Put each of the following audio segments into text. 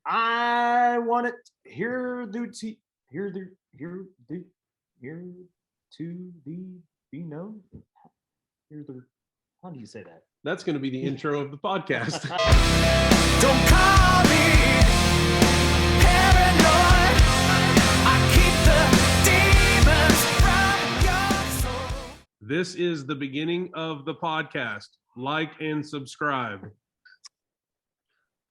I want it here to be known. How do you say that? That's going to be the intro of the podcast. Don't call me paranoid. I keep the demons from your soul. This is the beginning of the podcast. Like and subscribe.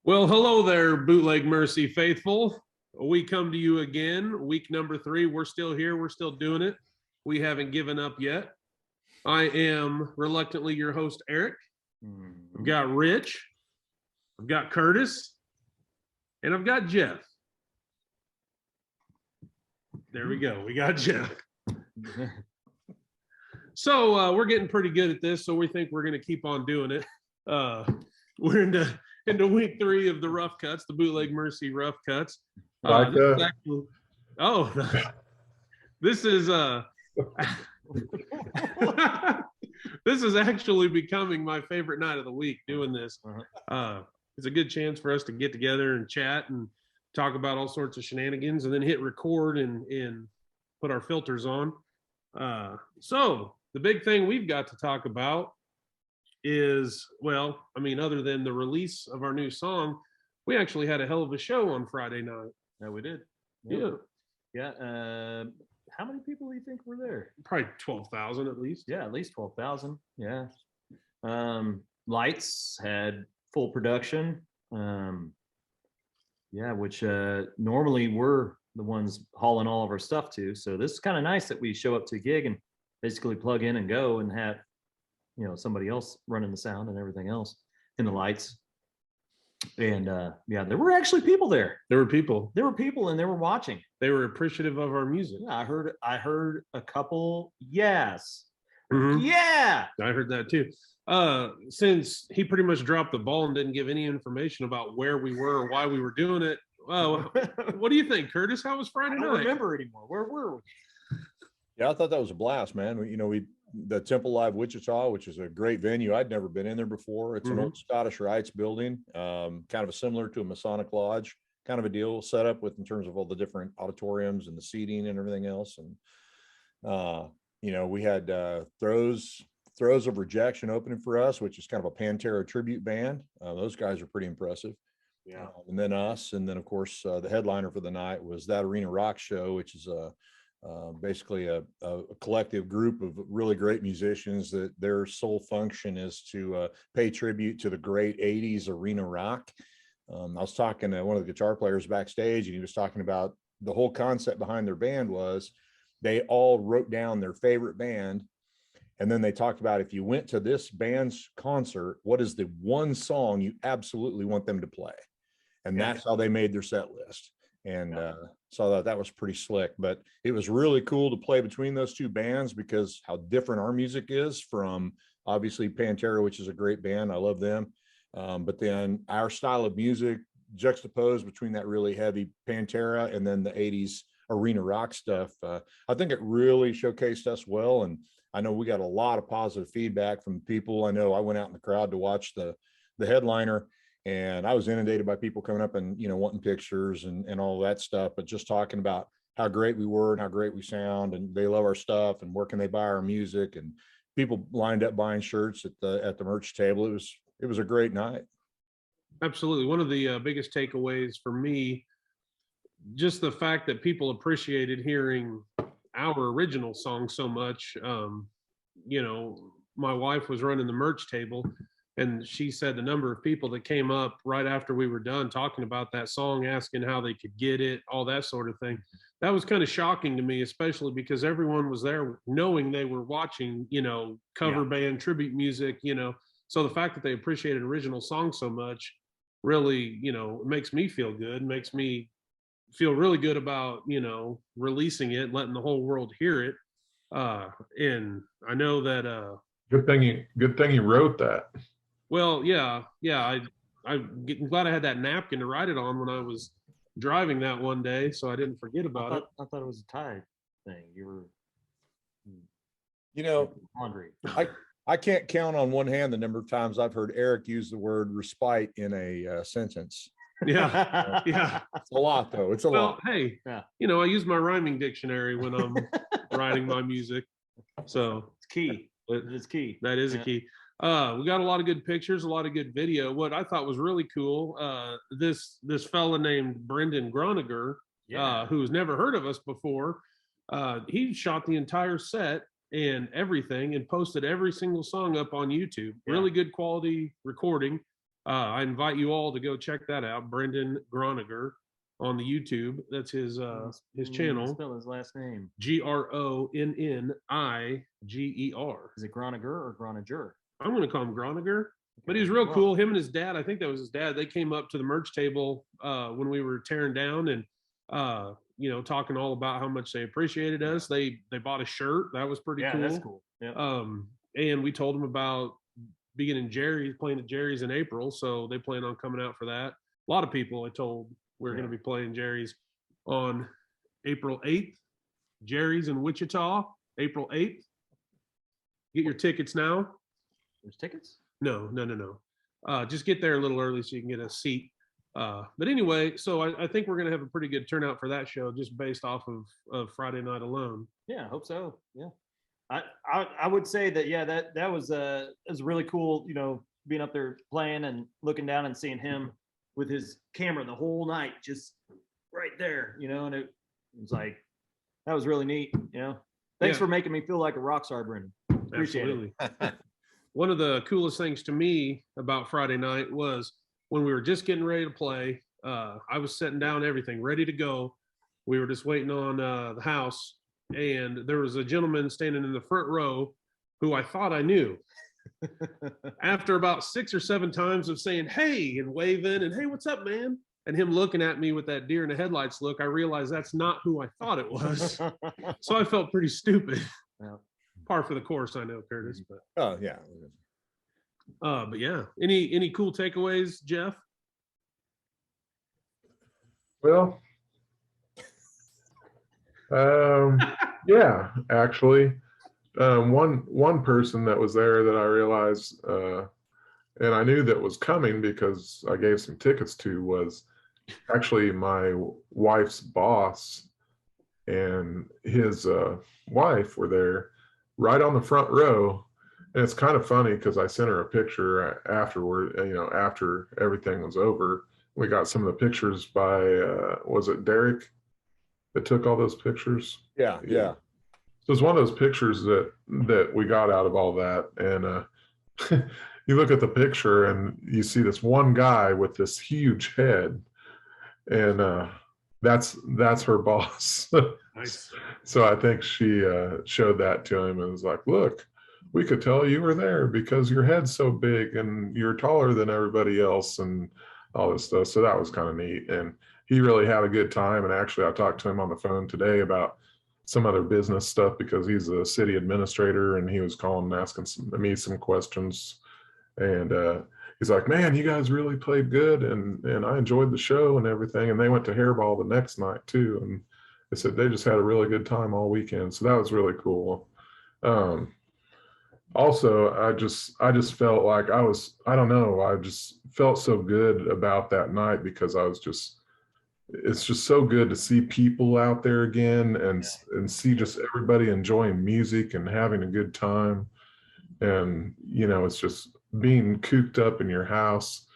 Well, hello there, Bootleg Mercy faithful. We come to you again, week number 3. We're still here. We're still doing it. We haven't given up yet. I am reluctantly your host, Eric. I've got Rich. I've got Curtis. And I've got Jeff. There we go. We got Jeff. So we're getting pretty good at this, so we think we're going to keep on doing it. We're into week 3 of the Rough Cuts, the Bootleg Mercy Rough Cuts. This is this is actually becoming my favorite night of the week doing this. It's a good chance for us to get together and chat and talk about all sorts of shenanigans and then hit record and put our filters on. So the big thing we've got to talk about is, well, I mean, other than the release of our new song, we actually had a hell of a show on Friday night. Yeah, we did. Yeah. How many people do you think were there? Probably 12,000 at least. Yeah, at least 12,000. Yeah. Lights had full production. Which normally we're the ones hauling all of our stuff to. So this is kind of nice that we show up to a gig and basically plug in and go and have, somebody else running the sound and everything else and the lights. And there were actually people there. There were people and they were watching. They were appreciative of our music. Yeah, I heard a couple yes. Mm-hmm. Yeah. I heard that too. Since he pretty much dropped the ball and didn't give any information about where we were or why we were doing it. Well, what do you think, Curtis? How was Friday night? I don't remember anymore. Where were we? Yeah, I thought that was a blast, man. The Temple Live Wichita, which is a great venue. I'd never been in there before. It's an old Scottish Rites building, kind of similar to a Masonic Lodge kind of a deal set up with in terms of all the different auditoriums and the seating and everything else. And, we had Throes of Rejection opening for us, which is kind of a Pantera tribute band. Those guys are pretty impressive. Yeah. And then us. And then, of course, the headliner for the night was That Arena Rock Show, which is basically a collective group of really great musicians that their sole function is to pay tribute to the great 80s arena rock. I was talking to one of the guitar players backstage, and he was talking about the whole concept behind their band was they all wrote down their favorite band. And then they talked about, if you went to this band's concert, what is the one song you absolutely want them to play? And that's how they made their set list. And so that was pretty slick, but it was really cool to play between those two bands because how different our music is from obviously Pantera, which is a great band. I love them. But then our style of music juxtaposed between that really heavy Pantera and then the 80s arena rock stuff. I think it really showcased us well. And I know we got a lot of positive feedback from people. I know I went out in the crowd to watch the headliner, and I was inundated by people coming up and, wanting pictures and all that stuff, but just talking about how great we were and how great we sound, and they love our stuff and where can they buy our music, and people lined up buying shirts at the merch table. It was a great night. Absolutely. One of the biggest takeaways for me, just the fact that people appreciated hearing our original song so much. My wife was running the merch table, and she said the number of people that came up right after we were done talking about that song, asking how they could get it, all that sort of thing. That was kind of shocking to me, especially because everyone was there knowing they were watching, cover band tribute music, So the fact that they appreciated original songs so much really, it makes me feel good, makes me feel really good about, releasing it, letting the whole world hear it. And I know that good thing you wrote that. Well, yeah. I'm glad I had that napkin to write it on when I was driving that one day, so I didn't forget about it. I thought it was a tie thing. You were, hungry. I can't count on one hand the number of times I've heard Eric use the word respite in a sentence. Yeah. Yeah. It's a lot though. It's a Well, lot. hey, Yeah. I use my rhyming dictionary when I'm writing my music. So It's key. but It is key. that is a Yeah. key. We got a lot of good pictures, a lot of good video. What I thought was really cool, this fella named Brendan Groniger, who's never heard of us before, he shot the entire set and everything and posted every single song up on YouTube. Yeah. Really good quality recording. I invite you all to go check that out, Brendan Groniger on the YouTube. That's his channel. Spell his last name. Groniger. Is it Groniger or Groniger? I'm going to call him Groniger, but he's real cool. Him and his dad, I think that was his dad. They came up to the merch table when we were tearing down and talking all about how much they appreciated us. They bought a shirt. That was pretty cool. That's cool. Yeah. And we told them about being in Jerry's, playing at Jerry's in April. So they plan on coming out for that. A lot of people I told we're going to be playing Jerry's on April 8th. Jerry's in Wichita, April 8th. Get your tickets now. There's tickets? No. Just get there a little early so you can get a seat. But anyway, so I think we're going to have a pretty good turnout for that show just based off of Friday night alone. Yeah, I hope so. Yeah. I would say that, yeah, that was really cool, being up there playing and looking down and seeing him with his camera the whole night, just right there, and it was like, that was really neat, Thanks for making me feel like a rock star, Brendan. Appreciate it. One of the coolest things to me about Friday night was when we were just getting ready to play, I was setting down everything ready to go. We were just waiting on the house, and there was a gentleman standing in the front row who I thought I knew. After about 6 or 7 times of saying, hey, and waving, and hey, what's up, man? And him looking at me with that deer in the headlights look, I realized that's not who I thought it was. So I felt pretty stupid. Yeah. Par for the course, I know, Curtis. But Oh yeah. but yeah, any cool takeaways, Jeff? Well, yeah, actually, one person that was there that I realized, and I knew that was coming because I gave some tickets to, was actually my wife's boss and his wife were there right on the front row. And it's kind of funny because I sent her a picture afterward, after everything was over. We got some of the pictures by, was it Derek that took all those pictures? Yeah. So it's one of those pictures that we got out of all that. And you look at the picture and you see this one guy with this huge head, and that's her boss. Nice. So I think she showed that to him and was like, look, we could tell you were there because your head's so big and you're taller than everybody else and all this stuff. So that was kind of neat. And he really had a good time. And actually, I talked to him on the phone today about some other business stuff because he's a city administrator and he was calling and asking me some questions. And he's like, man, you guys really played good. And I enjoyed the show and everything. And they went to Hairball the next night too. And they said they just had a really good time all weekend. So that was really cool. Also, I just felt like I just felt so good about that night because it's just so good to see people out there again and see just everybody enjoying music and having a good time. And, it's just being cooped up in your house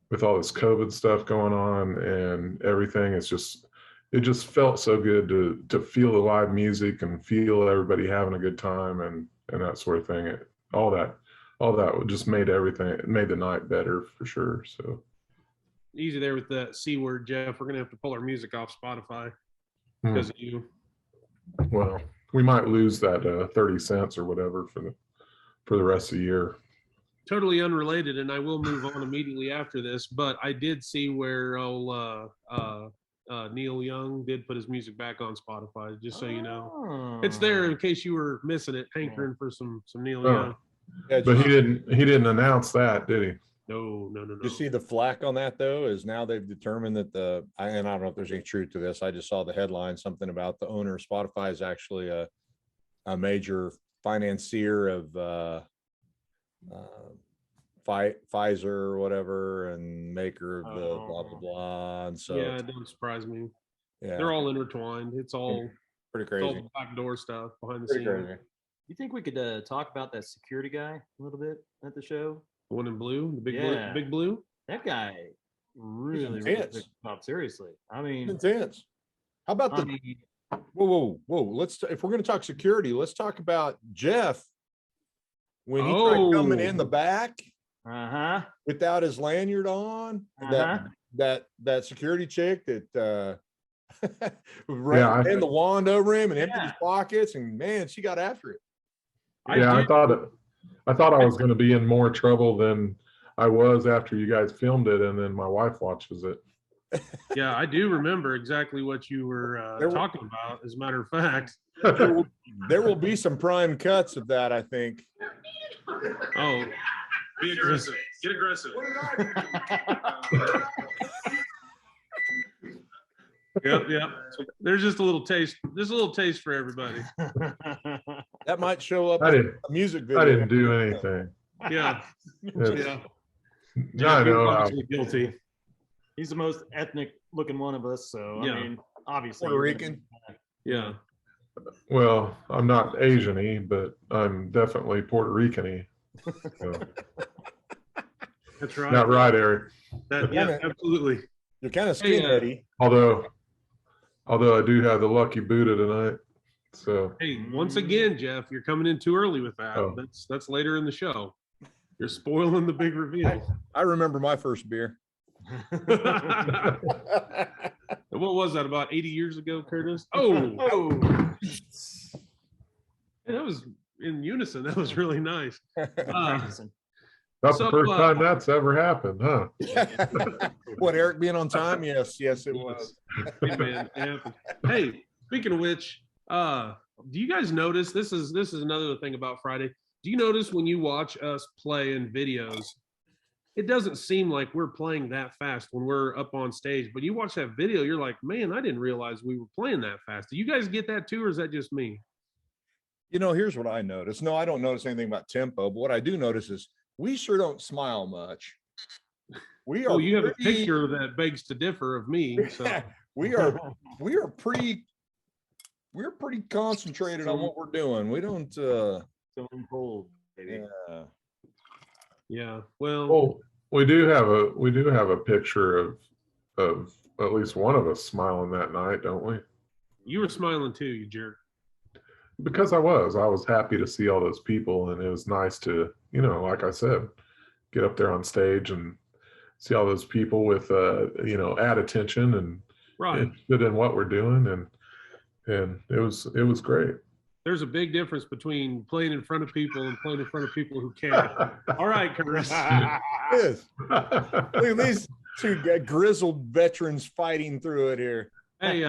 with all this COVID stuff going on and everything. It just felt so good to feel the live music and feel everybody having a good time and that sort of thing. All that just made the night better for sure. So Easy there with that C word, Jeff. We're gonna have to pull our music off Spotify because of you. Well, we might lose that 30 cents or whatever for the rest of the year. Totally unrelated, and I will move on immediately after this. But I did see where Neil Young did put his music back on Spotify. Just so you know, it's there in case you were missing it, hankering for some Neil Young. Yeah, But he didn't announce that, did he? No. You see the flack on that though, is now they've determined that and I don't know if there's any truth to this. I just saw the headline, something about the owner of Spotify is actually a major financier of Pfizer or whatever, and maker of the blah blah Oh. blah. And so Yeah, it doesn't surprise me. yeah, They're all intertwined. It's all pretty it's all crazy. backdoor stuff behind the Pretty scenes. crazy. You think we could talk about that security guy a little bit at the show? The one in blue, the big Yeah. big blue. That guy really intense. took the job seriously. I mean, Intense. How about I the mean, whoa? If we're going to talk security, let's talk about Jeff when he tried coming in the back uh-huh. without his lanyard on. That security chick that ran the wand over him and emptied his pockets, and man, she got after it. I thought I was going to be in more trouble than I was after you guys filmed it, and then my wife watches it. Yeah, I do remember exactly what you were talking about. As a matter of fact, there will be some prime cuts of that, I think. Oh, be aggressive. Get aggressive. Yep. So there's just a little taste. Just a little taste for everybody. That might show up I in didn't. a music video. I didn't do anything. Yeah. It's- Yeah. I know. Obviously guilty. He's the most ethnic looking one of us, so Yeah. I mean, obviously Puerto you're gonna- Rican. Yeah. Well, I'm not Asian-y, but I'm definitely Puerto Rican-y. So, That's right. not right, Eric. Yeah, absolutely. You're kind of Hey, skinheady. Although I do have the lucky Buddha tonight. So Hey, once again, Jeff, you're coming in too early with that. Oh. That's later in the show. You're spoiling the big reveal. I remember my first beer. What was that, about 80 years ago, Curtis? Oh, that was in unison. That was really nice. practicing. that's So, the first time that's ever happened, huh? What, Eric being on time? Yes, it was. Hey, man, it happened. Hey, speaking of which, do you guys notice this is another thing about Friday? Do you notice when you watch us play in videos, it doesn't seem like we're playing that fast when we're up on stage, but you watch that video, you're like, man, I didn't realize we were playing that fast. Do you guys get that too, or is that just me? Here's what I noticed. No, I don't notice anything about tempo, but what I do notice is we sure don't smile much. We are. Oh, you have a pretty- picture that begs to differ of me. So we're pretty concentrated on what we're doing. We don't Stone cold, baby. yeah, well, Well, we do have a picture of at least one of us smiling that night, don't we? you were smiling too, you jerk. Because I was happy to see all those people, and it was nice to, like I said, get up there on stage and see all those people with add attention and Right. interested in what we're doing, and it was great. There's a big difference between playing in front of people and playing in front of people who care. All right, Curtis. Yes. Look at these two grizzled veterans fighting through it here. Hey,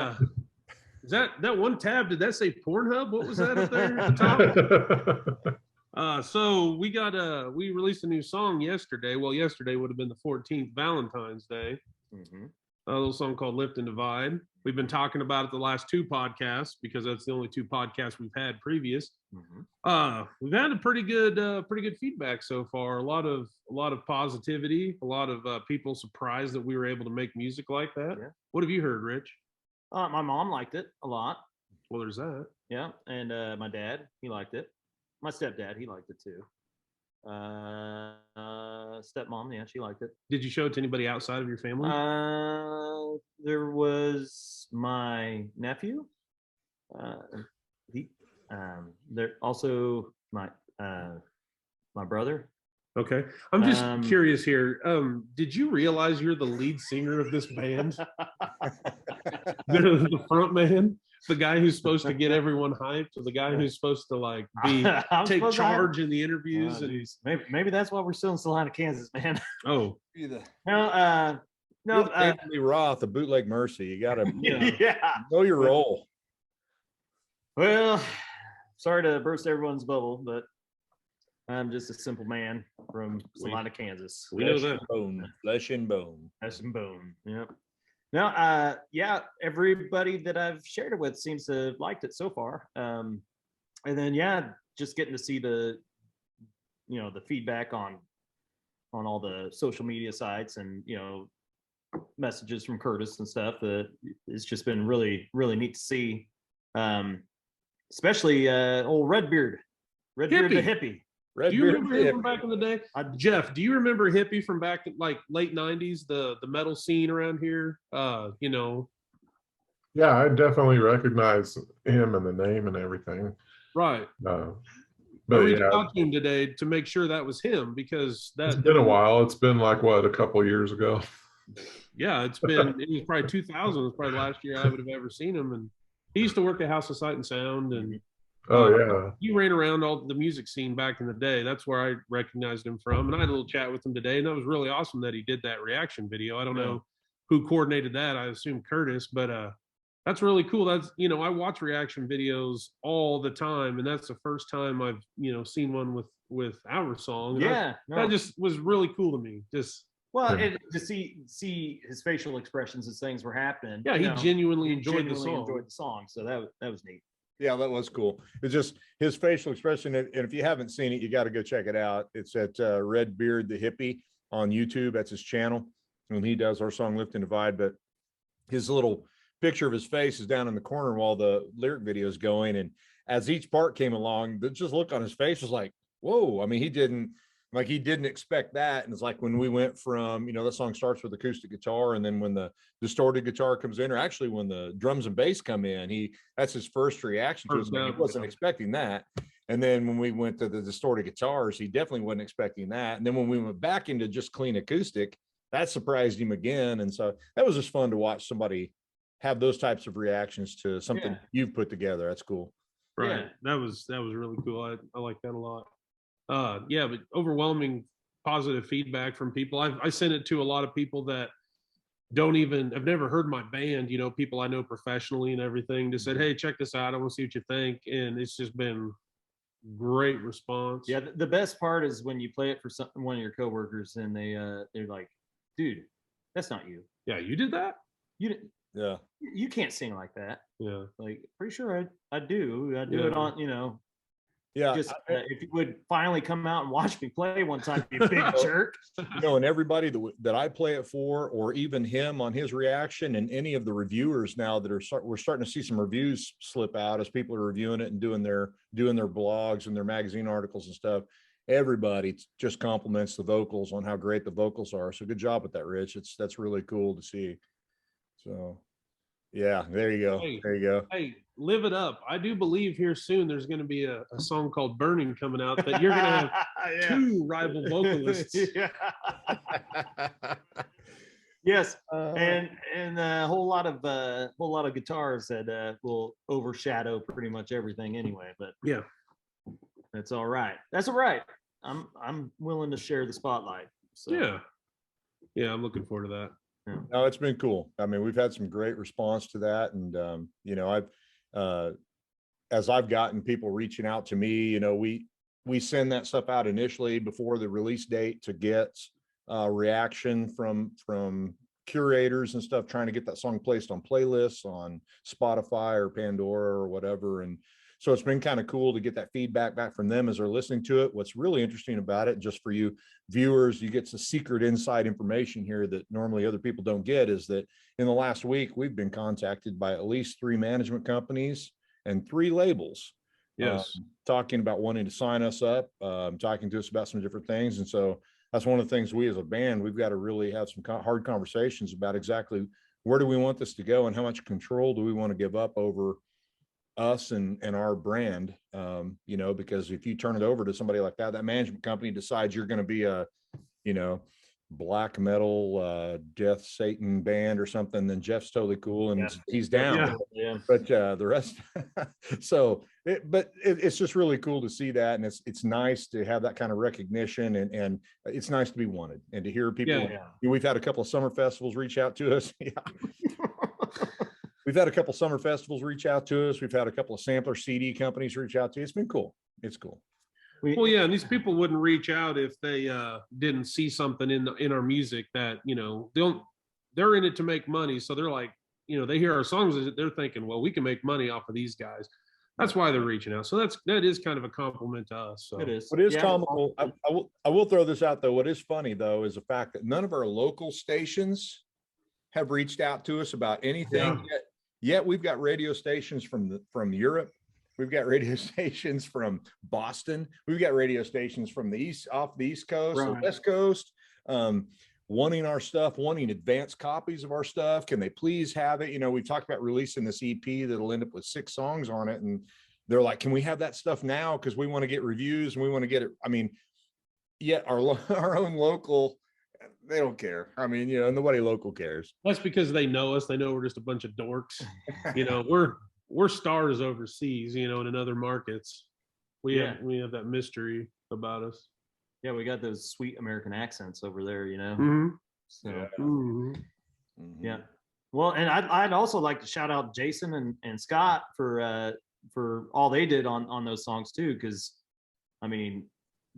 is that one tab? Did that say Pornhub? What was that up there at the top? So we released a new song yesterday. Well, yesterday would have been the 14th, Valentine's Day. Mhm. A little song called Lift and Divide. We've been talking about it the last two podcasts because that's the only two podcasts we've had previous. Mhm. We've had a pretty good feedback so far. A lot of positivity. A lot of people surprised that we were able to make music like that. Yeah. What have you heard, Rich? My mom liked it a lot. Well, there's that. Yeah, and my dad, he liked it. My stepdad, he liked it too. Stepmom, yeah, she liked it. Did you show it to anybody outside of your family? There was my nephew. There also my brother. Okay. I'm just Um, curious here. Did you realize you're the lead singer of this band? The front man, the guy who's supposed to get everyone hyped, or the guy who's supposed to like I'm take supposed to- charge in the interviews. Oh, And geez. Maybe that's why we're still in Salina, Kansas, man. oh, No, You're the Anthony Roth of Bootleg Mercy. You got to yeah. know your role. Well, sorry to burst everyone's bubble, but I'm just a simple man from Salina, Kansas. we know Flesh that. and bone. Flesh and bone. Flesh and bone. Yep. Now, yeah, everybody that I've shared it with seems to have liked it so far. And then, yeah, just getting to see the feedback on on all the social media sites and, you know, messages from Curtis and stuff, that it's just been really, really neat to see. Especially old Redbeard the hippie. Do you Redbeard remember him from back in the day? Jeff, do you remember Hippie from back in like late 90s, the metal scene around here? You know. Yeah, I definitely recognize him and the name and everything. Right. Uh, I but reached yeah, out to him today to make sure that was him, because it's been a while. It's been like what, a couple years ago. Yeah, it was probably 2000. It was probably the last year I would have ever seen him. And he used to work at House of Sight and Sound, and Oh yeah. he ran around all the music scene back in the day. That's where I recognized him from. And I had a little chat with him today, and that was really awesome that he did that reaction video. I don't know who coordinated that. I assume Curtis, but that's really cool. That's, you know, I watch reaction videos all the time, and that's the first time I've, you know, seen one with our song. And that just was really cool to me. Just and to see his facial expressions as things were happening. Yeah, he genuinely enjoyed the song. So that was neat. Yeah, that was cool. It's just his facial expression. And if you haven't seen it, you got to go check it out. It's at Redbeard the Hippie on YouTube. That's his channel. And he does our song Lift and Divide. But his little picture of his face is down in the corner while the lyric video is going. And as each part came along, the just look on his face was like, whoa. I mean, he didn't expect that. And it's like when we went from, you know, that song starts with acoustic guitar, and then when the distorted guitar comes in, or actually when the drums and bass come in, that's his first reaction to it. He wasn't expecting that. And then when we went to the distorted guitars, he definitely wasn't expecting that. And then when we went back into just clean acoustic, that surprised him again. And so that was just fun to watch somebody have those types of reactions to something you've put together. That's cool. Right. That was really cool. I like that a lot. But overwhelming positive feedback from people. I sent it to a lot of people that I've never heard my band, you know, people I know professionally and everything, just said, hey, check this out. I want to see what you think. And it's just been great response. Yeah. The best part is when you play it for one of your coworkers and they're like, dude, that's not you. Yeah. You did that? You can't sing like that. Yeah. Like, pretty sure I do it on, you know. Yeah. Just if you would finally come out and watch me play one time, you big jerk. You know, and everybody that I play it for, or even him on his reaction, and any of the reviewers now that we're starting to see some reviews slip out as people are reviewing it and doing their blogs and their magazine articles and stuff. Everybody just compliments the vocals on how great the vocals are. So good job with that, Rich. That's really cool to see. So yeah, there you go. There you go. Hey, live it up. I do believe here soon there's going to be a song called Burning coming out that you're going to have two rival vocalists. Yes, and a whole lot of guitars that will overshadow pretty much everything anyway. But yeah, that's all right. That's all right. I'm willing to share the spotlight. So. Yeah, I'm looking forward to that. Yeah. No, it's been cool. I mean, we've had some great response to that. And, you know, as I've gotten people reaching out to me, you know, we send that stuff out initially before the release date to get reaction from curators and stuff, trying to get that song placed on playlists on Spotify or Pandora or whatever. And so it's been kind of cool to get that feedback back from them as they're listening to it. What's really interesting about it, just for you viewers, you get some secret inside information here that normally other people don't get, is that in the last week, we've been contacted by at least 3 management companies and 3 labels. Yes. Talking about wanting to sign us up, talking to us about some different things. And so that's one of the things we as a band, we've got to really have some hard conversations about exactly where do we want this to go and how much control do we want to give up over us and our brand, you know, because if you turn it over to somebody like that management company decides you're going to be a, you know, black metal, death Satan band or something, then Jeff's totally cool and he's down. Yeah. But the rest, so it's just really cool to see that, and it's nice to have that kind of recognition, and it's nice to be wanted and to hear people. You know, we've had a couple of summer festivals reach out to us. We've had a couple summer festivals reach out to us. We've had a couple of sampler CD companies reach out to us. It's been cool. It's cool. Well, yeah, and these people wouldn't reach out if they didn't see something in our music that, you know, they're in it to make money. So they're like, you know, they hear our songs, they're thinking, well, we can make money off of these guys. That's why they're reaching out. So that is kind of a compliment to us. So It is. What is Yeah. comical, I will throw this out though. What is funny though is the fact that none of our local stations have reached out to us about anything yet. We've got radio stations from Europe. We've got radio stations from Boston. We've got radio stations from off the East Coast, the Right. West Coast, wanting our stuff, wanting advanced copies of our stuff. Can they please have it? You know, we talked about releasing this EP that'll end up with 6 songs on it. And they're like, can we have that stuff now? Because we want to get reviews and we want to get it. I mean, yet our own local, they don't care. I mean, you know, nobody local cares. that's because they know us. They know we're just a bunch of dorks. You know, we're stars overseas, you know, and in other markets. We have that mystery about us. Yeah, we got those sweet American accents over there, you know. Mm-hmm. So Mm-hmm. yeah. Well, and I'd also like to shout out Jason and Scott for all they did on those songs too, because I mean,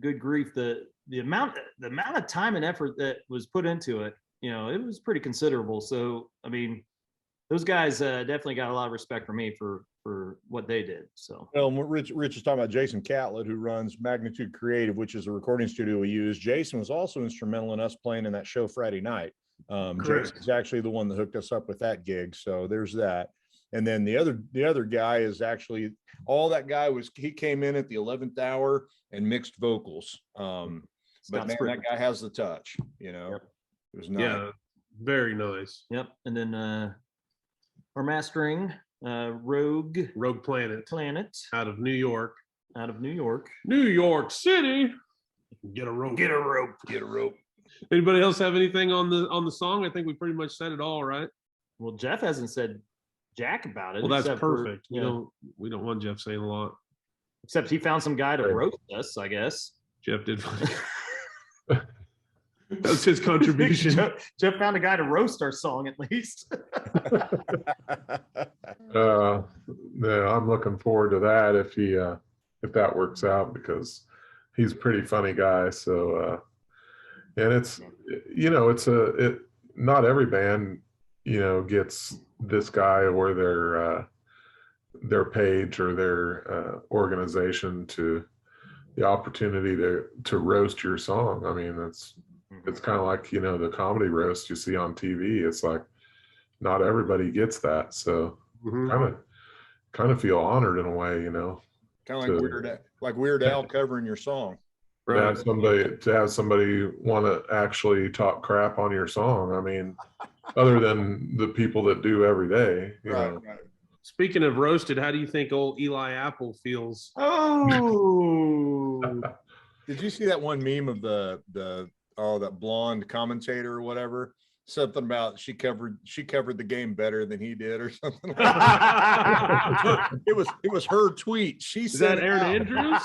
good grief, the amount of time and effort that was put into it, you know, it was pretty considerable. So I mean, those guys definitely got a lot of respect for me for what they did. So Well, and what Rich is talking about, Jason Catlett, who runs Magnitude Creative, which is a recording studio we use. Jason was also instrumental in us playing in that show Friday night. Jason's actually the one that hooked us up with that gig. So there's that. And then the other guy is actually he came in at the 11th hour and mixed vocals. But man, that guy has the touch, you know. Yep. It was nice. Yeah, very nice. yep. And then our mastering, Rogue Planet Planet out of New York. New York City. Get a rope. Get a rope. Get a rope. Anybody else have anything on the song? I think we pretty much said it all, right? Well, Jeff hasn't said jack about it. Well, that's except for, perfect. you know, We don't want Jeff saying a lot. except he found some guy to roast us, I guess. Jeff did. That's his contribution. Jeff found a guy to roast our song at least. Yeah, I'm looking forward to that if that works out, because he's a pretty funny guy. So and it's, you know, not every band, you know, gets this guy or their page or their organization to the opportunity to roast your song. I mean, it's kind of like, you know, the comedy roast you see on TV. It's like not everybody gets that. So kind of feel honored in a way, you know. Kind of like Weird Al covering your song. To have somebody want to actually talk crap on your song. I mean, other than the people that do every day, you know. Right. Speaking of roasted, how do you think old Eli Apple feels? Oh, Did you see that one meme of that blonde commentator or whatever? Something about she covered the game better than he did or something. It was her tweet. She Is said that Aaron Andrews?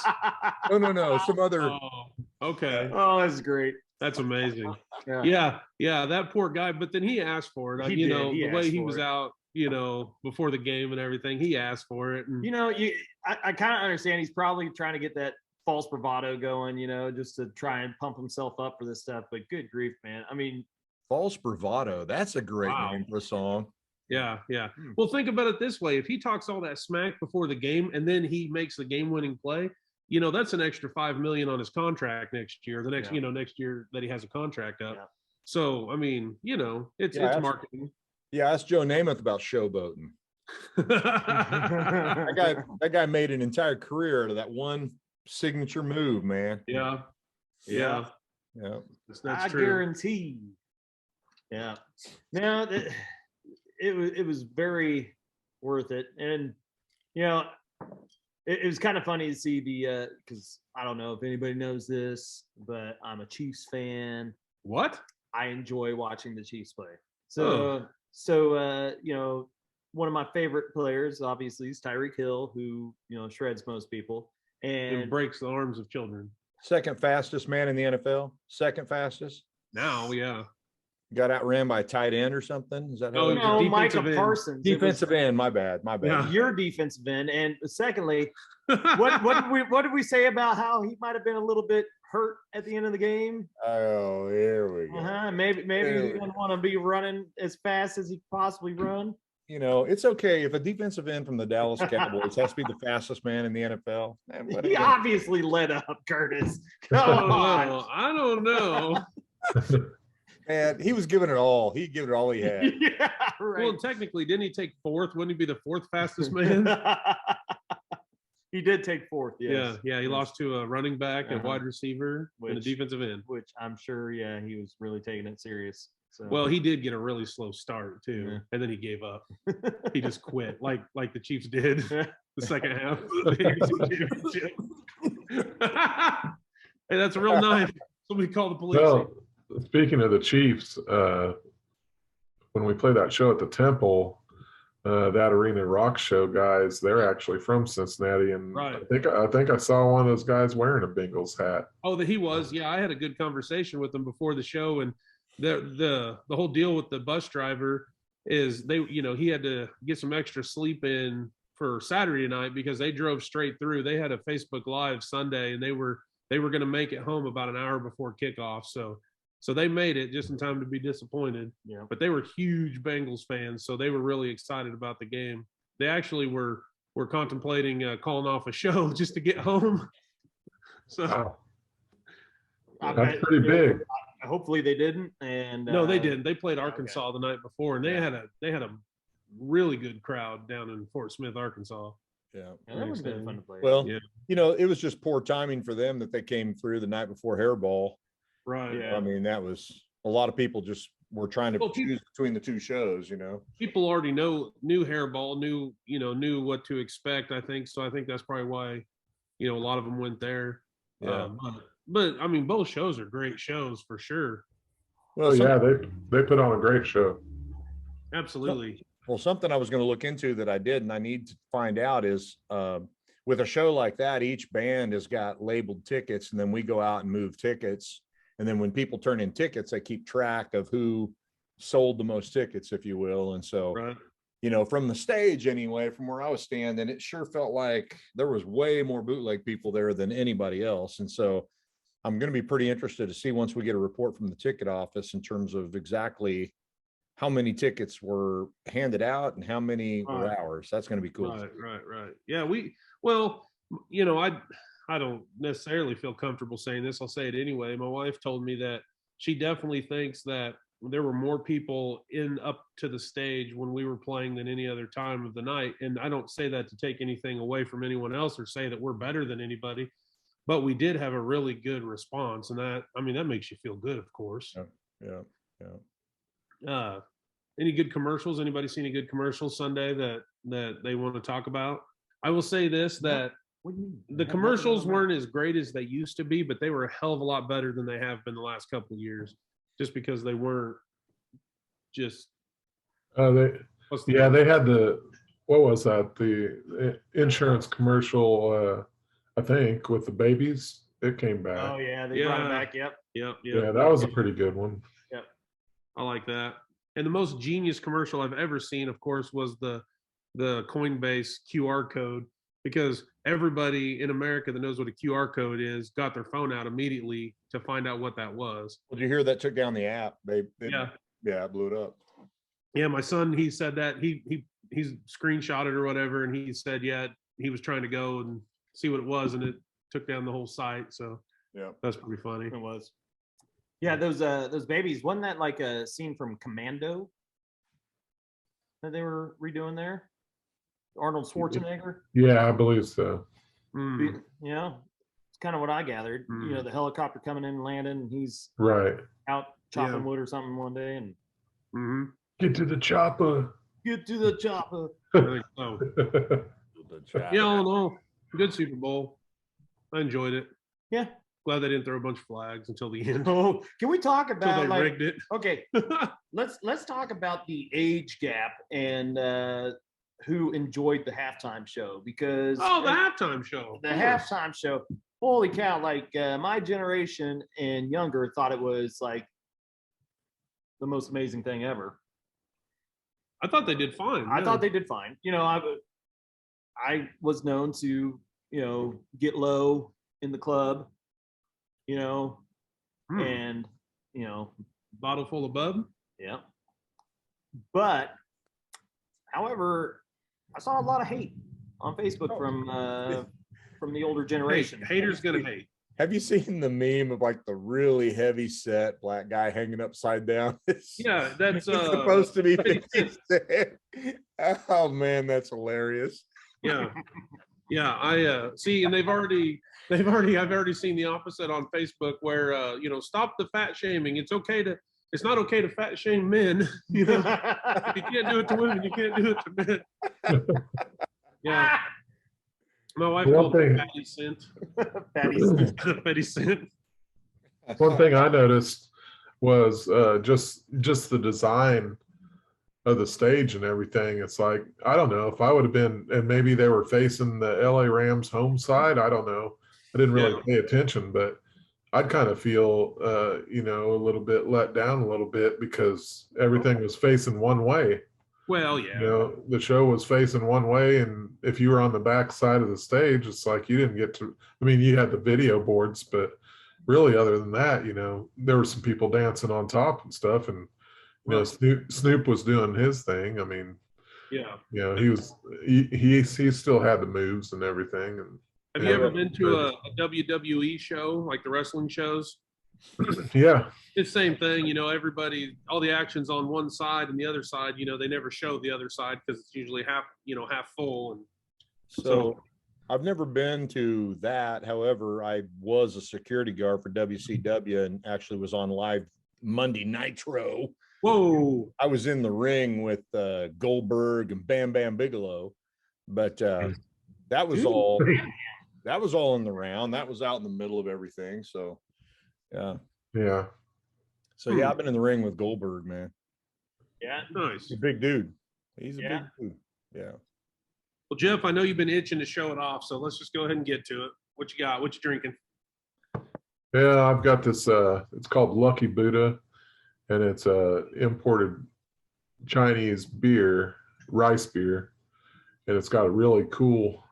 No, some other. Oh, okay. oh, that's great. That's amazing. Yeah. Yeah, that poor guy. But then he asked for it. He You did. know, He the way asked he for was it. out, you know, before the game and everything, he asked for it. And You know, I kind of understand he's probably trying to get that false bravado going, you know, just to try and pump himself up for this stuff. But good grief, man. I mean, False Bravado. That's a great Wow. name for a song. yeah. Well, think about it this way. If he talks all that smack before the game and then he makes the game-winning play, you know, that's an extra $5 million on his contract next year. Next year that he has a contract up. Yeah. So, I mean, you know, it's marketing. Yeah, ask Joe Namath about showboating. That guy made an entire career out of that one signature move, man. Yeah. Yeah. That's I true. guarantee. Yeah. No, it was very worth it. And, you know, it was kind of funny to see because I don't know if anybody knows this, but I'm a Chiefs fan. What? I enjoy watching the Chiefs play. So, you know, one of my favorite players, obviously, is Tyreek Hill, who, you know, shreds most people. It And breaks the arms of children. Second fastest man in the NFL. Second fastest. Now, yeah. Got outran by a tight end or something. Is that how Oh, it- no, Micah defensive end. Parsons. defensive end? My bad. Yeah. Your defensive end. And secondly, what did we say about how he might have been a little bit hurt at the end of the game? Oh, here we go. Maybe he There we didn't want to be running as fast as he could possibly run. you know, it's okay if a defensive end from the Dallas Cowboys has to be the fastest man in the NFL. He obviously let up, Curtis. I Come don't on. know. I don't know. And he was giving it all. He gave it all he had. Yeah, Well, right. technically, didn't he take fourth? Wouldn't he be the fourth fastest man? He did take fourth, yes. Yeah. He Yes. lost to a running back, a Uh-huh. wide receiver, and a Which- defensive end. Which I'm sure, yeah, he was really taking it serious. So Well, he did get a really slow start too, Yeah. and then he gave up. He just quit, like the Chiefs did the second half of the AFC Championship. Hey, that's a real knife. Somebody call the police. Well, speaking of the Chiefs, when we played that show at the Temple, that Arena Rock show guys, they're actually from Cincinnati, and Right. I think I saw one of those guys wearing a Bengals hat. Oh, that he was. Yeah, I had a good conversation with him before the show, and the whole deal with the bus driver is he had to get some extra sleep in for Saturday night because they drove straight through. They had a Facebook Live Sunday, and they were going to make it home about an hour before kickoff. So they made it just in time to be disappointed. Yeah. But they were huge Bengals fans, so they were really excited about the game. They actually were contemplating calling off a show just to get home. So Wow. I That's bet- pretty big. Hopefully they didn't. And no, they didn't. They played okay. Arkansas the night before, and they had a really good crowd down in Fort Smith, Arkansas. Yeah. Yeah, that would have been fun to play. Well, Yeah. you know, it was just poor timing for them that they came through the night before Hairball. Right. Yeah. I mean, that was a lot of people just were trying to Well, choose between the two shows, you know. People already knew Hairball, knew what to expect, I think. So I think that's probably why, a lot of them went there. Yeah. But I mean, both shows are great shows for sure. Well, Oh yeah, they put on a great show. Absolutely. Well, something I was going to look into that I did, and I need to find out is with a show like that, each band has got labeled tickets, and then we go out and move tickets. And then when people turn in tickets, they keep track of who sold the most tickets, if you will. And so, Right. From the stage anyway, from where I was standing, it sure felt like there was way more bootleg people there than anybody else. And so I'm going to be pretty interested to see once we get a report from the ticket office in terms of exactly how many tickets were handed out and how many were Right. ours. That's going to be cool. Right. Yeah, I don't necessarily feel comfortable saying this. I'll say it anyway. My wife told me that she definitely thinks that there were more people up to the stage when we were playing than any other time of the night. And I don't say that to take anything away from anyone else or say that we're better than anybody, but we did have a really good response. And that makes you feel good, of course. Yeah. Any good commercials? Anybody seen any good commercials Sunday that they want to talk about? I will say this, that What do you mean? the commercials weren't as great as they used to be, but they were a hell of a lot better than they have been the last couple of years, just because they weren't just. They what's the- they had what was that? The insurance commercial, I think, with the babies. It came back. Oh yeah, they brought it Yeah. back. Yep. Yep. Yeah, that was a pretty good one. I like that. And the most genius commercial I've ever seen, of course, was the Coinbase QR code, because everybody in America that knows what a QR code is got their phone out immediately to find out what that was. Did you hear that took down the app? Yeah. Yeah, it blew it up. Yeah, my son, he said that he's screenshotted or whatever, and he said, yeah, he was trying to go and see what it was, and it took down the whole site. So Yeah. that's pretty funny. It was. Yeah, those babies. Wasn't that like a scene from Commando that they were redoing there? Arnold Schwarzenegger. Yeah, I believe so. Mm. It's kind of what I gathered. Mm. The helicopter coming in and landing, and he's Right. out chopping Yeah. wood or something one day, and Hmm. Get to the chopper. get to the chopper. I think so. The chat. Yeah, all in all, good Super Bowl. I enjoyed it. Yeah. Glad they didn't throw a bunch of flags until the end. Oh, can we talk Until about they like? rigged it. Okay, let's talk about the age gap and who enjoyed the halftime show, because Oh, the halftime show. the halftime show, holy cow, like my generation and younger thought it was like the most amazing thing ever. I thought they did fine. I yeah. thought they did fine. I was known to get low in the club, Hmm. and Bottle full of bub. yeah, but However, I saw a lot of hate on Facebook from the older generation. Haters gonna hate. Have you seen the meme of like the really heavy set black guy hanging upside down? Yeah, that's It's supposed to be 50 50 Cent. Oh man, that's hilarious. Yeah. Yeah, I see, and I've already seen the opposite on Facebook where stop the fat shaming. It's not okay to fat shame men. You know, if you can't do it to women, you can't do it to men. Yeah. My wife One called it thing- fatty scent. Fatty Fatty scent. One thing I noticed was just the design of the stage and everything. It's like, I don't know if I would have been, and maybe they were facing the LA Rams home side. I don't know. I didn't really pay attention, but I'd kind of feel, a little bit let down a little bit because everything was facing one way. Well, yeah. The show was facing one way, and if you were on the back side of the stage, it's like you didn't get to. I mean, you had the video boards, but really, other than that, there were some people dancing on top and stuff, and Snoop was doing his thing. I mean, yeah. He still had the moves and everything. And Have you ever been to a WWE show, like the wrestling shows? Yeah. It's the same thing, everybody, all the action's on one side and the other side, they never show the other side because it's usually half full. And So I've never been to that. However, I was a security guard for WCW and actually was on live Monday Nitro. whoa. I was in the ring with Goldberg and Bam Bam Bigelow, but that was all in the round. That was out in the middle of everything. So Yeah. So yeah, I've been in the ring with Goldberg, man. Yeah. Nice. He's a big dude. He's a big dude. Yeah. Well, Jeff, I know you've been itching to show it off, so let's just go ahead and get to it. What you got? What you drinking? Yeah, I've got this, it's called Lucky Buddha, and it's a imported Chinese beer, rice beer, and it's got a really cool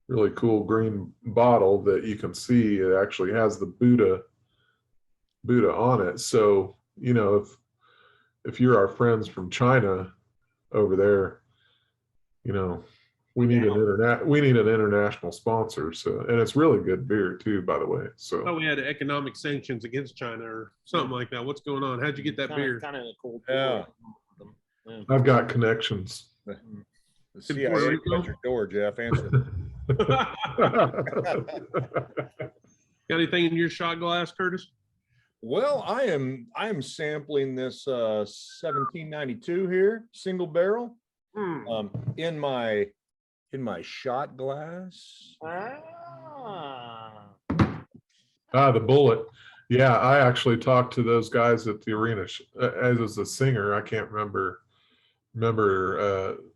green bottle that you can see. It actually has the Buddha on it. So, if you're our friends from China over there, we need an international sponsor. So, and it's really good beer too, by the way. So Oh, we had economic sanctions against China or something like that. What's going on? How'd you get that beer? Kind of cold. Yeah. I've got connections. The CIA at your door, Jeff. Answer. Got anything in your shot glass, Curtis? Well, I am sampling this 1792 here, single barrel, in my shot glass. The Bullet. Yeah, I actually talked to those guys at the arena as a singer. I can't remember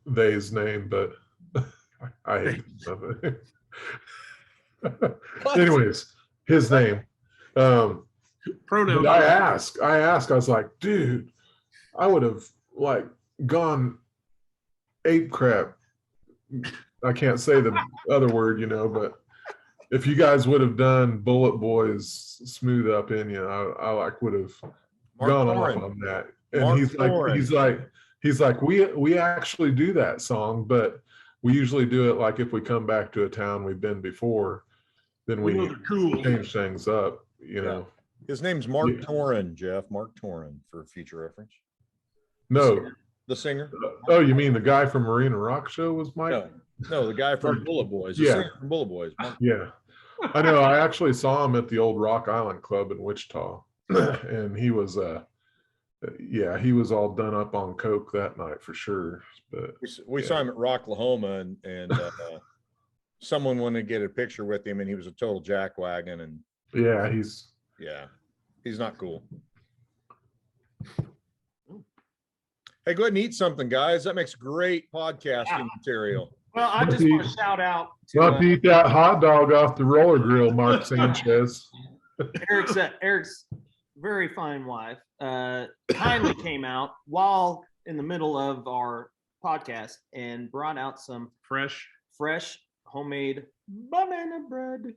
they's name, but I hate it. Anyways, his name. Pronoun. But I asked, I was like, dude, I would have like gone ape crap. I can't say the other word, but if you guys would have done Bullet Boys Smooth Up in You, I like would have gone off on that. And he's like, we actually do that song, but we usually do it like if we come back to a town we've been before, then we change things up, know. His name's Mark Torin, Jeff. Mark Torin, for future reference. No. The singer? Oh, you mean the guy from Marina Rock Show was Mike? No, the guy from Bullet Boys. The singer from Bullet Boys. Yeah. I know. I actually saw him at the old Rock Island Club in Wichita. And he was he was all done up on coke that night for sure. But we saw him at Rocklahoma and someone wanted to get a picture with him and he was a total jackwagon and he's not cool. Hey, go ahead and eat something, guys. That makes great podcasting material. Well, I just want to shout out to not to eat that hot dog off the roller grill, Mark Sanchez. Eric's very fine wife kindly came out while in the middle of our podcast and brought out some fresh homemade banana bread.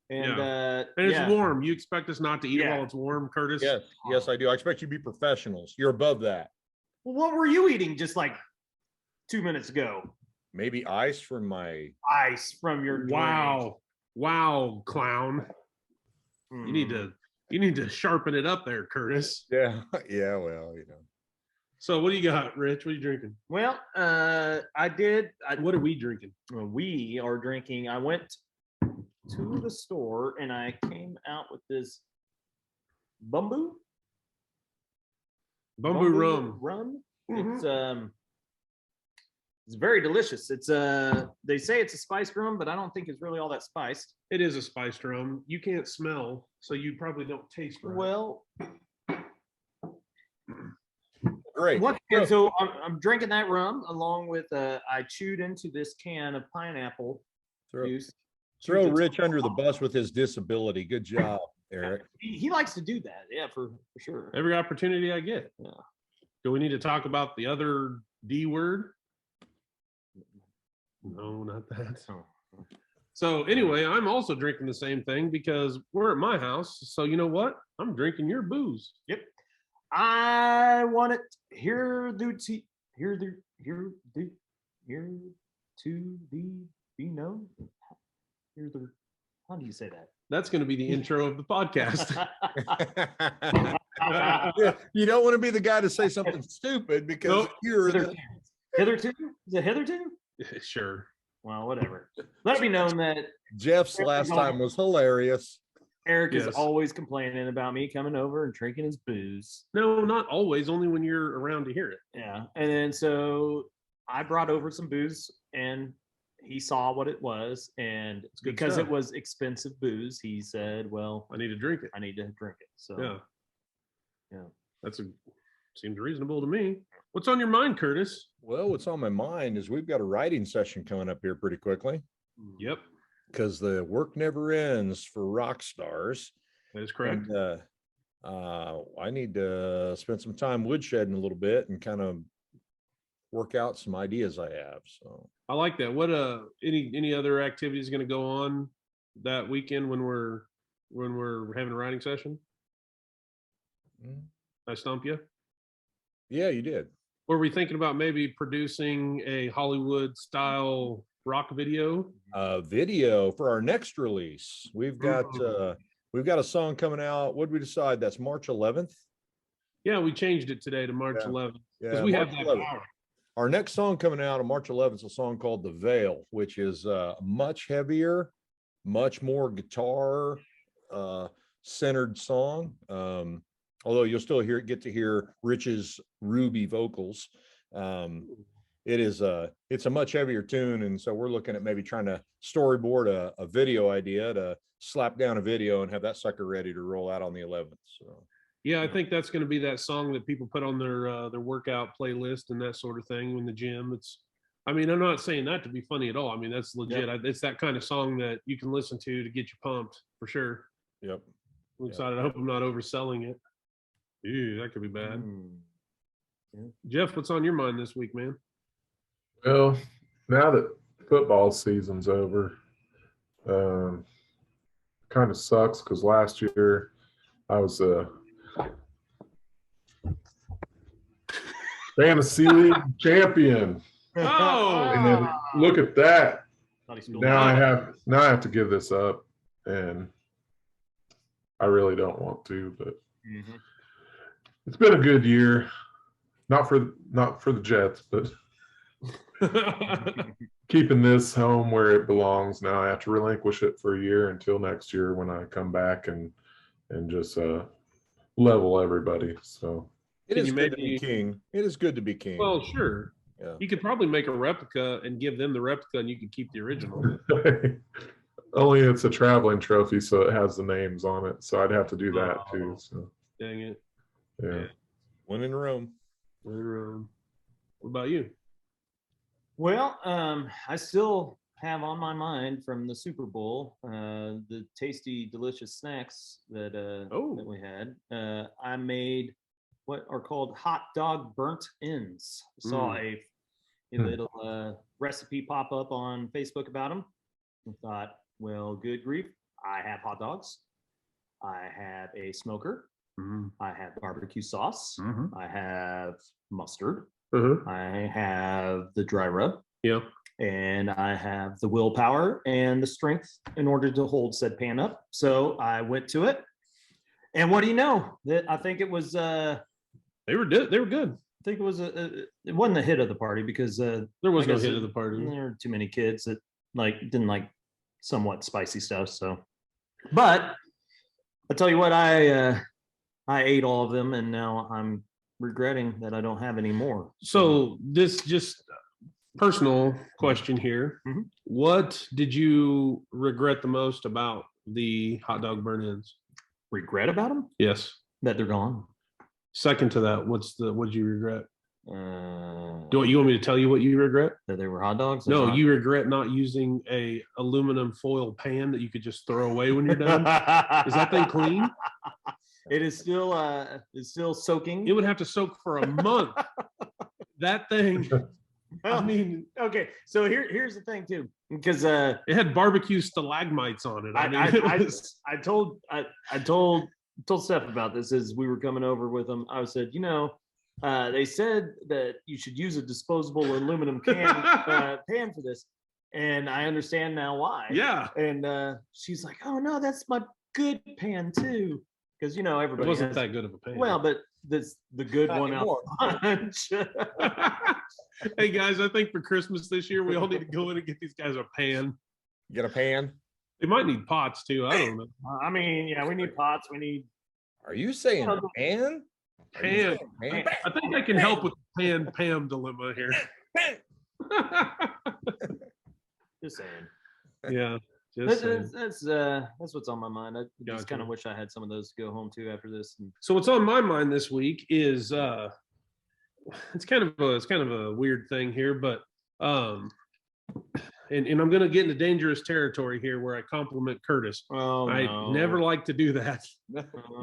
And it's warm. You expect us not to eat it while it's warm, Curtis? Yes, I do. I expect you to be professionals. You're above that. Well, what were you eating? Just like 2 minutes ago. Maybe ice from my. Ice from your drink. Wow, clown. You need to sharpen it up there, Curtis. Yeah, yeah. Well, you know. So what do you got, Rich? What are you drinking? Well, What are we drinking? we are drinking. I went to the store and I came out with this Bumbu Bumbu rum. Rum. Mhm. It's very delicious. It's they say it's a spiced rum, but I don't think it's really all that spiced. It is a spiced rum. You can't smell, so you probably don't taste right. Well, Great. and so I'm drinking that rum along with I chewed into this can of pineapple juice. Throw Rich under the bus with his disability. Good job, Eric. He likes to do that. Yeah, for sure. Every opportunity I get. Yeah. Do we need to talk about the other D word? No, not that. So anyway, I'm also drinking the same thing because we're at my house. So you know what? I'm drinking your booze. Yep. I want it here to be known. How do you say that? That's going to be the intro of the podcast. You don't want to be the guy to say something stupid because Nope. you're the. Hitherto? Is it hitherto? Sure. Well, whatever. Let it be known that Jeff's last time was hilarious. Eric is Yes. always complaining about me coming over and drinking his booze. No, not always. Only when you're around to hear it. Yeah. And then so I brought over some booze and he saw what it was. And good because stuff. it was expensive booze, he said, well, I need to drink it. I need to drink it. So Yeah. yeah. Seems reasonable to me. What's on your mind, Curtis? Well, what's on my mind is we've got a writing session coming up here pretty quickly Yep, because the work never ends for rock stars. that is correct. And I need to spend some time woodshedding a little bit and kind of work out some ideas I have. So I like that. What any other activities going to go on that weekend when we're having a writing session? I stump you. yeah, you did. Were we thinking about maybe producing a Hollywood style rock video? Video for our next release. We've got a song coming out. What did we decide? That's March 11th. Yeah, we changed it today to March Yeah. 11th Yeah, because we have March that 11th. power. Our next song coming out on March 11th is a song called The Veil, which is much heavier, much more guitar centered song. Although you'll still get to hear Rich's ruby vocals. It's a much heavier tune. And so we're looking at maybe trying to storyboard a video idea to slap down a video and have that sucker ready to roll out on the 11th. So Yeah, I think that's going to be that song that people put on their workout playlist and that sort of thing in the gym. I mean, I'm not saying that to be funny at all. I mean, that's legit. Yep. It's that kind of song that you can listen to get you pumped for sure. yep. I'm excited. I hope I'm not overselling it. Ew, that could be bad. Jeff, what's on your mind this week, man? Well, now that football season's over, kind of sucks because last year I was a fantasy league champion. Oh, And then look at that. Thought he spilled Now it. I have to give this up, and I really don't want to, but Mhm. it's been a good year. Not for the Jets, but keeping this home where it belongs. Now I have to relinquish it for a year until next year when I come back and just level everybody. So It Can is you good to maybe- be king. It is good to be king. well, sure. Yeah. You could probably make a replica and give them the replica, and you could keep the original. only it's a traveling trophy, so it has the names on it. So I'd have to do that too. So Dang it. yeah. When in Rome. What about you? Well, I still have on my mind from the Super Bowl the tasty, delicious snacks that that we had. I made what are called hot dog burnt ends. Saw a little recipe pop up on Facebook about them. I thought, well, good grief, I have hot dogs. I have a smoker. I have barbecue sauce. I have mustard. I have the dry rub, Yeah. and I have the willpower and the strength in order to hold said pan up. So I went to it. And what do you know? That I think it was They were good. I think it was it wasn't the hit of the party because There was I no guess hit of the party. there were too many kids that didn't like somewhat spicy stuff. So, but I tell you what, I ate all of them, and now I'm regretting that I don't have any more. So this just personal question here. Mhm. What did you regret the most about the hot dog burn-ins? Regret about them Yes. that they're gone. Second to that, what did you regret? Uh, Do you want me to tell you what you regret? that they were hot dogs. No, They're you regret not using a aluminum foil pan that you could just throw away when you're done. not. Is that thing clean? It is still it's still soaking. It would have to soak for a month. That thing, I mean, okay. So here's the thing too, because it had barbecue stalagmites on it. I mean, it was- I told Steph about this as we were coming over with them. I said, they said that you should use a disposable aluminum pan for this, and I understand now why. yeah. And she's like, "Oh no, that's my good pan too," because It everybody wasn't has, that good of a pan. well, but this the good Not one out anymore. bunch. Hey guys, I think for Christmas this year we all need to go in and get these guys a pan. Get a pan. They might need pots too. I don't know. I mean, yeah, we need pots. We need Are you saying No, pan? Are you Pan. saying pan? I think I can help with the pan Pam dilemma here. just saying. Yeah. Just saying. That's what's on my mind. I just Gotcha. kind of wish I had some of those to go home to after this. And So what's on my mind this week is it's kind of a weird thing here, but and I'm gonna get into dangerous territory here where I compliment Curtis. I never like to do that.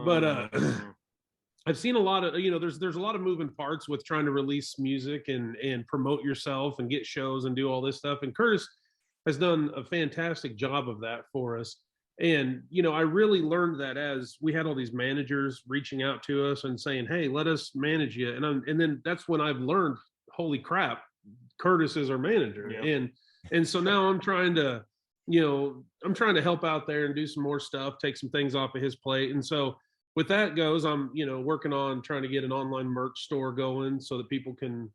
But I've seen a lot of, there's a lot of moving parts with trying to release music and promote yourself and get shows and do all this stuff. And Curtis has done a fantastic job of that for us. And, I really learned that as we had all these managers reaching out to us and saying, "Hey, let us manage you." And then that's when I've learned, holy crap, Curtis is our manager. Yep. And so now I'm trying to help out there and do some more stuff, take some things off of his plate. And so with that goes, I'm, working on trying to get an online merch store going so that people can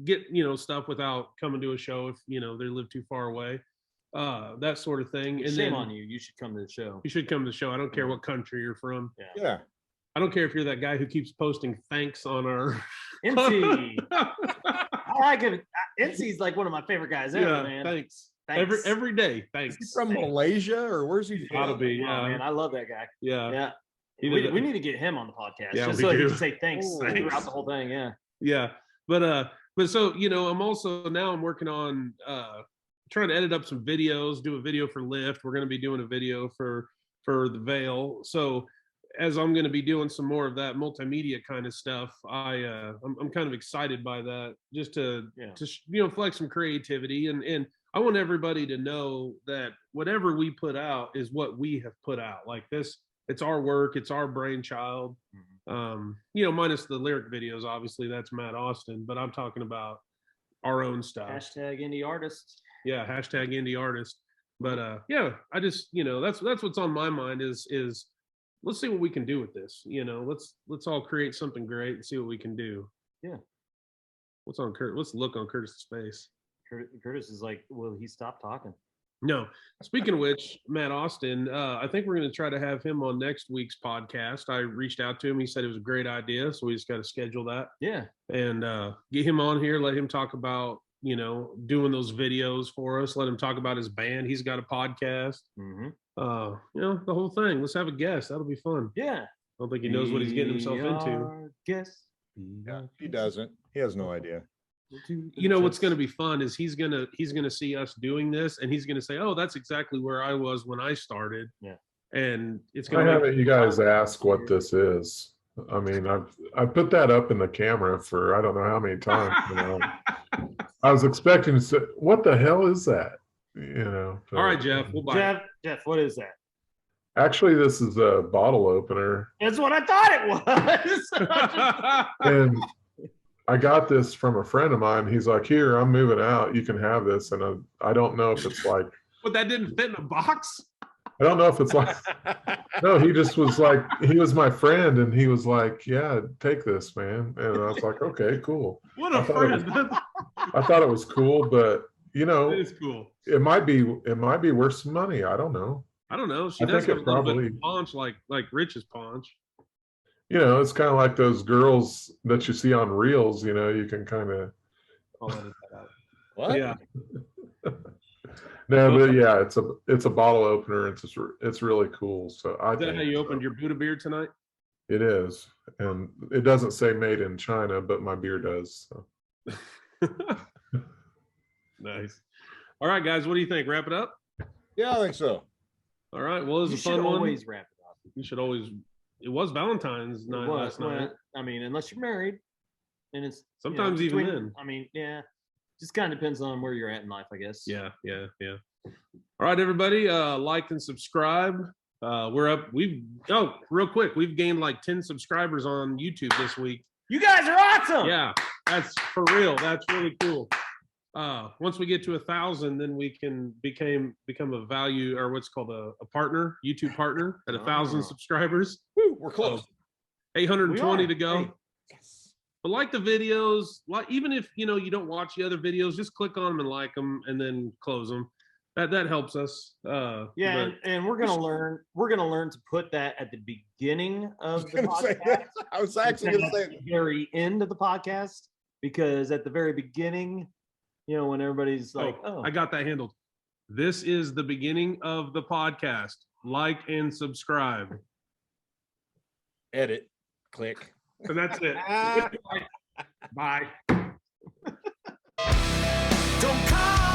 get, stuff without coming to a show if, they live too far away, that sort of thing. And shame then on you. You should come to the show. you should come to the show. I don't care what country you're from. Yeah. I don't care if you're that guy who keeps posting thanks on our NC. I like it. NC's like one of my favorite guys ever, yeah, man. thanks. Thanks. Every day. Is Thanks. he from Malaysia or where's he Gotta from? be, Oh, yeah. man, I love that guy. Yeah. Yeah. He We, did we it. need to get him on the podcast Yeah, just we so he do. can say thanks Thanks. throughout the whole thing. Yeah. Yeah. But so, I'm also now I'm working on trying to edit up some videos, do a video for Lyft. We're going to be doing a video for the Veil. So as I'm going to be doing some more of that multimedia kind of stuff, I'm kind of excited by that, just to flex some creativity, and I want everybody to know that whatever we put out is what we have put out. Like this, it's our work, it's our brainchild. Minus the lyric videos, obviously that's Matt Austin, but I'm talking about our own stuff. Hashtag indie artist. Yeah, hashtag indie artist. But I just that's what's on my mind is let's see what we can do with this. Let's all create something great and see what we can do. Yeah. What's the look on Curtis's face? Curtis is like, will he stop talking? No. Speaking of which, Matt Austin, I think we're going to try to have him on next week's podcast. I reached out to him. He said it was a great idea, so we just got to schedule that Yeah. and get him on here. Let him talk about doing those videos for us. Let him talk about his band. He's got a podcast. Mm-hmm. The whole thing. Let's have a guest. That'll be fun. Yeah. I don't think he knows what he's getting himself into. Guess. Yeah, he doesn't. He has no idea. What's going to be fun is he's going to see us doing this, and he's going to say, "Oh, that's exactly where I was when I started." Yeah. And it's Why going to haven't you guys asked what this is? I mean, I put that up in the camera for I don't know how many times. I was expecting to say, "What the hell is that?" All right, Jeff. We'll buy it. Jeff, what is that? Actually, this is a bottle opener, That's what I thought it was. and I got this from a friend of mine. He's like, here, I'm moving out. You can have this. And I don't know if it's like, But that didn't fit in a box. I don't know if it's like, no, he just was like, he was my friend and he was like, yeah, take this, man. And I was like, okay, cool. What a I thought it friend. I thought it was cool, but you know, It is cool. it might be worth some money. I don't know. I don't know. She I does think have it a little bit probably- of paunch like Rich's paunch. You know, it's kind of like those girls that you see on reels, you know, you can kind of, I'll edit that out. What? Yeah. no, but yeah, it's a bottle opener. It's really cool. So I Is that think how you so. opened your Buddha beer tonight? It is. And it doesn't say made in China, but my beer does. So. Nice. All right, guys, what do you think? Wrap it up? Yeah, I think so. All right. Well, it was You a should fun one. always wrap it up. You should always. It was Valentine's It night was, last night. well, I mean, unless you're married, and it's you know, Sometimes even between- then. I mean, yeah, just kind of depends on where you're at in life, I guess. Yeah. All right, everybody, like and subscribe. We're up. Real quick, we've gained like 10 subscribers on YouTube this week. You guys are awesome. Yeah, that's for real. That's really cool. Once we get to 1,000, then we can become a value or what's called a partner, YouTube partner at 1,000 Oh. subscribers. Woo, we're close. 820 We to are. go. Hey. But like the videos, like even if you don't watch the other videos, just click on them and like them, and then close them. That helps us. Yeah, but- and we're gonna learn. We're gonna learn to put that at the beginning of the Gonna say podcast. that. I was actually going to instead say of at the very end of the podcast, because at the very beginning, when everybody's like, "Oh, I got that handled. This is the beginning of the podcast. Like and subscribe, edit, click. and that's it. Bye. Don't call